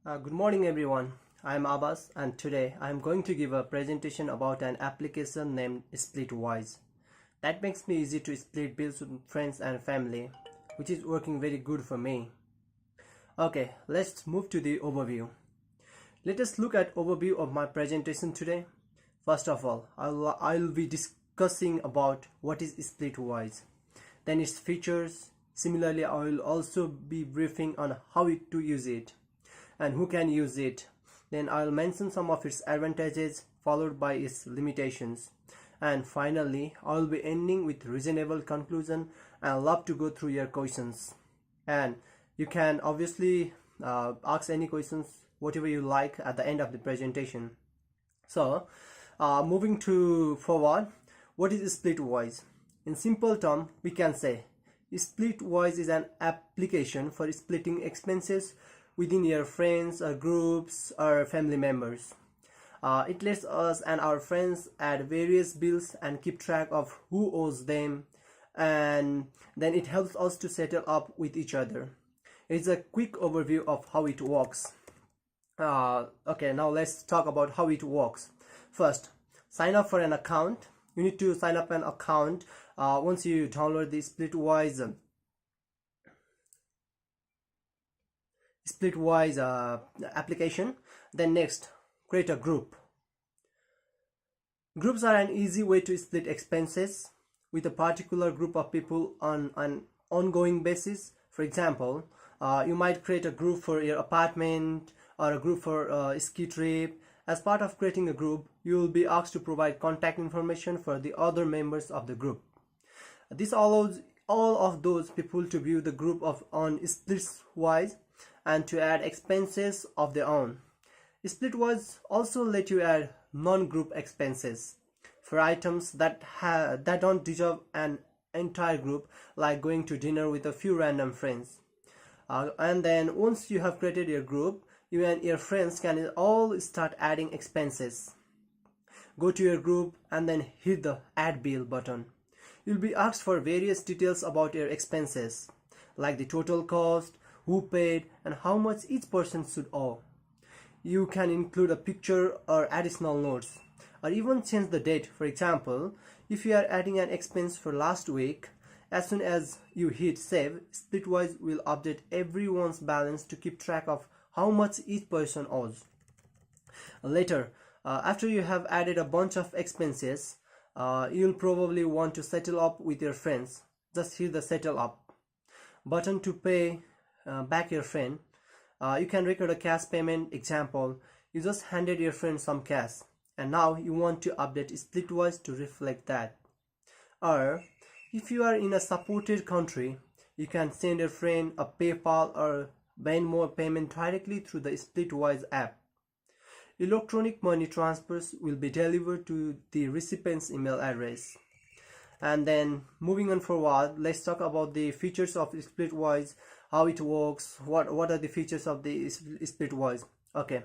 Good morning everyone. I am Abbas and today I am going to give a presentation about an application named Splitwise that makes me easy to split bills with friends and family, which is working very good for me. Okay, let's move to the overview. Let us look at overview of my presentation today. First of all, I'll be discussing about what is Splitwise, then its features. Similarly, I will also be briefing on how to use it and who can use it. Then I'll mention some of its advantages followed by its limitations, and finally I'll be ending with reasonable conclusion. I love to go through your questions, and you can obviously ask any questions whatever you like at the end of the presentation. So moving to forward, what is Splitwise? In simple term, we can say Splitwise is an application for splitting expenses within your friends or groups or family members. It lets us and our friends add various bills and keep track of who owes them, and then it helps us to settle up with each other. It's a quick overview of how it works. Okay, now let's talk about how it works. First, sign up for an account. You need to sign up an account once you download the Splitwise application. Then next, create a group. Groups are an easy way to split expenses with a particular group of people on an ongoing basis. For example, you might create a group for your apartment or a group for a ski trip. As part of creating a group, you will be asked to provide contact information for the other members of the group. This allows all of those people to view the group on Splitwise and to add expenses of their own. Splitwise also let you add non-group expenses for items that don't deserve an entire group, like going to dinner with a few random friends. And then once you have created your group, you and your friends can all start adding expenses. Go to your group and then hit the add bill button. You'll be asked for various details about your expenses, like the total cost, who paid, and how much each person should owe. You can include a picture or additional notes, or even change the date. For example, if you are adding an expense for last week, as soon as you hit save, Splitwise will update everyone's balance to keep track of how much each person owes. Later, after you have added a bunch of expenses, you'll probably want to settle up with your friends. Just hit the settle up button to pay back your friend. You can record a cash payment. Example, you just handed your friend some cash and now you want to update Splitwise to reflect that. Or if you are in a supported country, you can send your friend a PayPal or Venmo payment directly through the Splitwise app. Electronic money transfers will be delivered to the recipient's email address. And then moving on forward, let's talk about the features of Splitwise, how it works, what are the features of the Splitwise. Okay,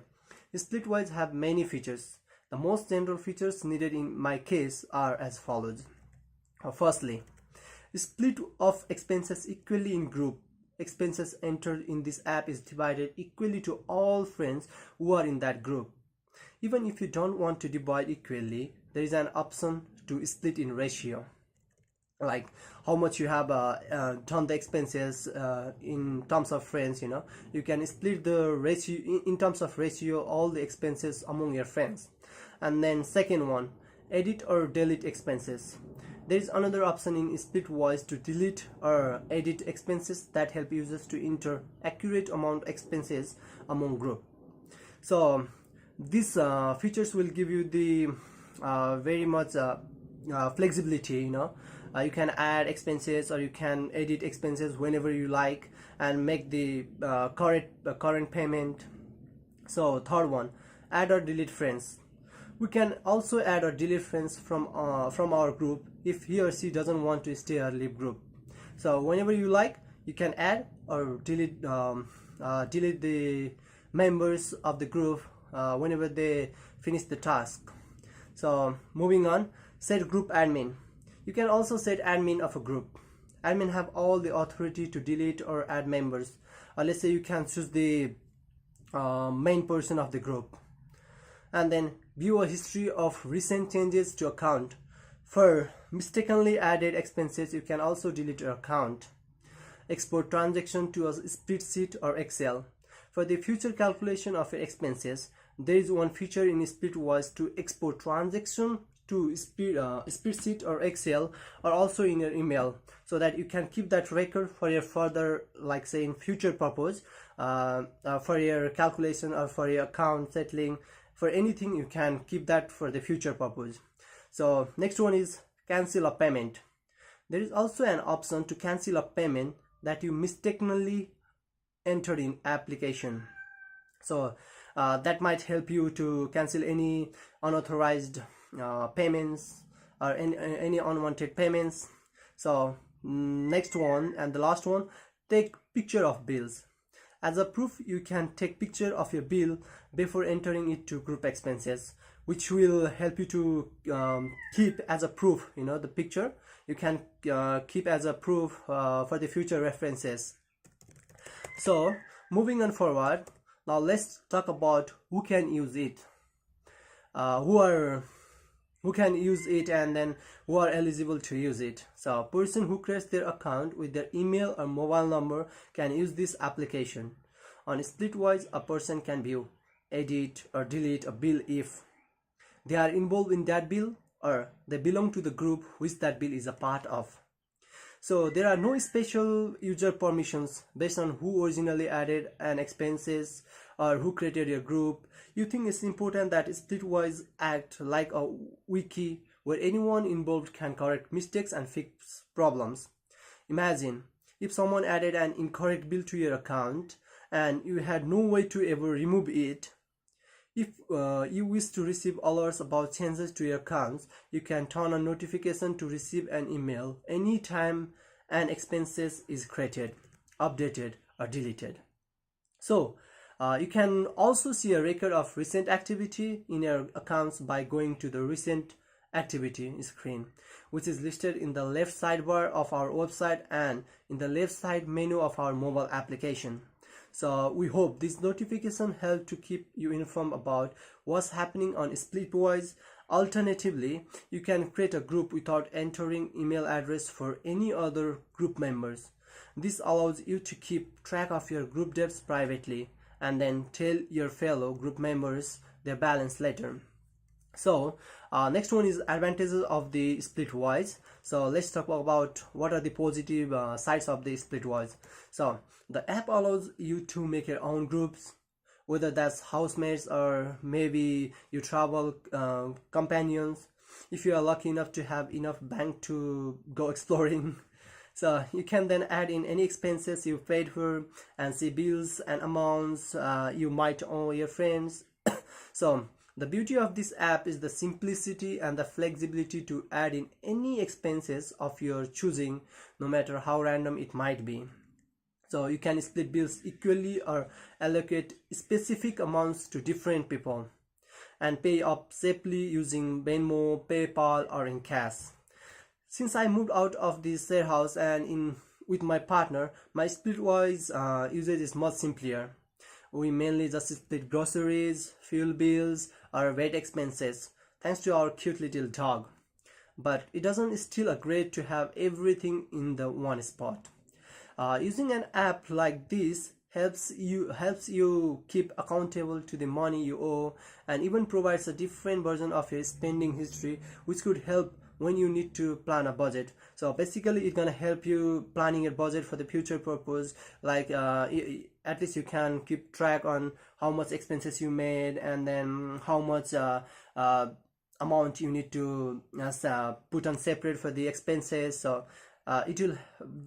Splitwise have many features. The most general features needed in my case are as follows. Firstly, split of expenses equally in group. Expenses entered in this app is divided equally to all friends who are in that group. Even if you don't want to divide equally, there is an option to split in ratio, like how much you have done the expenses in terms of friends. You can split the ratio in terms of ratio all the expenses among your friends. And then second one, edit or delete expenses. There is another option in Splitwise to delete or edit expenses that help users to enter accurate amount expenses among group. So these features will give you the very much flexibility. You can add expenses or you can edit expenses whenever you like and make the current payment. So third one, add or delete friends. We can also add or delete friends from our group if he or she doesn't want to stay or leave group. So whenever you like, you can add or delete the members of the group whenever they finish the task. So moving on, set group admin. You can also set admin of a group. Admin have all the authority to delete or add members. Let's say you can choose the main person of the group. And then view a history of recent changes to account. For mistakenly added expenses, you can also delete your account. Export transaction to a spreadsheet or Excel. For the future calculation of your expenses, there is one feature in Splitwise to export transaction to spreadsheet or Excel, or also in your email, so that you can keep that record for your further, like say in future purpose, for your calculation or for your account settling, for anything you can keep that for the future purpose. So next one is cancel a payment. There is also an option to cancel a payment that you mistakenly entered in application. So that might help you to cancel any unauthorized payments or any unwanted payments. So next one and the last one, take picture of bills. As a proof, you can take picture of your bill before entering it to group expenses, which will help you to keep as a proof, the picture you can keep as a proof for the future references. So moving on forward, now let's talk about who can use it, who can use it, and then who are eligible to use it. So a person who creates their account with their email or mobile number can use this application. On Splitwise, a person can view, edit or delete a bill if they are involved in that bill or they belong to the group which that bill is a part of. So there are no special user permissions based on who originally added an expenses or who created your group. You think it's important that Splitwise act like a wiki where anyone involved can correct mistakes and fix problems. Imagine if someone added an incorrect bill to your account and you had no way to ever remove it. If you wish to receive alerts about changes to your accounts, you can turn on notification to receive an email anytime an expenses is created, updated or deleted. So you can also see a record of recent activity in your accounts by going to the recent activity screen, which is listed in the left sidebar of our website and in the left side menu of our mobile application. So we hope this notification helped to keep you informed about what's happening on Splitwise. Alternatively, you can create a group without entering email address for any other group members. This allows you to keep track of your group debts privately and then tell your fellow group members their balance later. So next one is advantages of the Splitwise. So let's talk about what are the positive sides of the Splitwise. So the app allows you to make your own groups, whether that's housemates or maybe you travel companions, if you are lucky enough to have enough bank to go exploring. So you can then add in any expenses you paid for and see bills and amounts you might owe your friends. So the beauty of this app is the simplicity and the flexibility to add in any expenses of your choosing, no matter how random it might be. So you can split bills equally or allocate specific amounts to different people and pay up safely using Venmo, PayPal or in cash. Since I moved out of the share house and with my partner, my Splitwise usage is much simpler. We mainly just split groceries, fuel bills or vet expenses thanks to our cute little dog. But it doesn't still great to have everything in the one spot. Using an app like this helps you keep accountable to the money you owe and even provides a different version of your spending history, which could help when you need to plan a budget. So basically it's gonna help you planning your budget for the future purpose, like at least you can keep track on how much expenses you made and then how much amount you need to put on separate for the expenses. So it will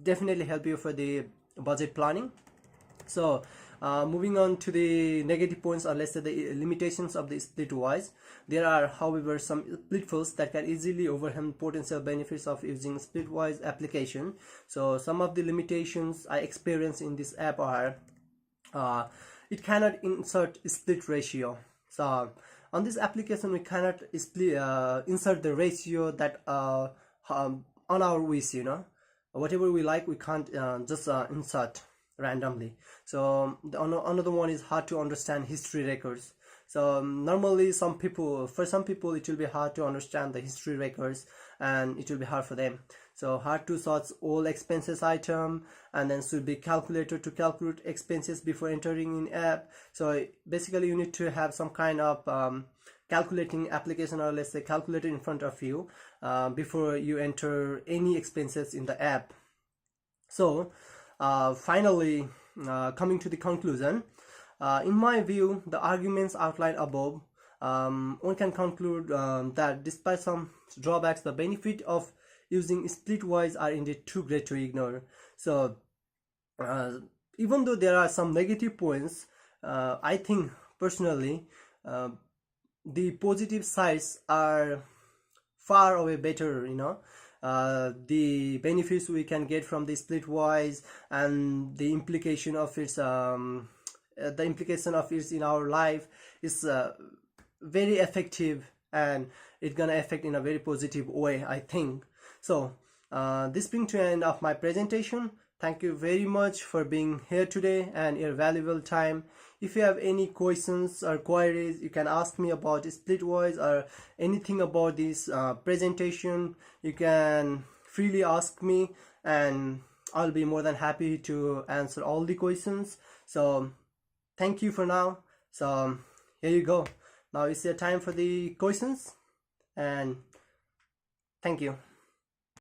definitely help you for the budget planning. So moving on to the negative points, or let's say the limitations of the Splitwise. There are, however, some pitfalls that can easily overwhelm potential benefits of using Splitwise application. So some of the limitations I experience in this app are it cannot insert split ratio. So on this application we cannot insert the ratio that on our wish, whatever we like we can't just insert. randomly. So another one is hard to understand history records. So normally for some people it will be hard to understand the history records, and it will be hard for them. So hard to search all expenses item, and then should be calculator to calculate expenses before entering in app. So basically you need to have some kind of calculating application, or let's say calculator in front of you before you enter any expenses in the app. So finally, coming to the conclusion, in my view, the arguments outlined above, one can conclude that despite some drawbacks, the benefit of using splitwise are indeed too great to ignore. So even though there are some negative points, I think personally the positive sides are far away better, the benefits we can get from the splitwise, and the implication of its in our life is very effective, and it's gonna affect in a very positive way, I think. So this brings to an end of my presentation. Thank you very much for being here today and your valuable time. If you have any questions or queries, you can ask me about splitwise or anything about this presentation. You can freely ask me, and I'll be more than happy to answer all the questions. So thank you for now. So here you go. Now is your time for the questions, and thank you.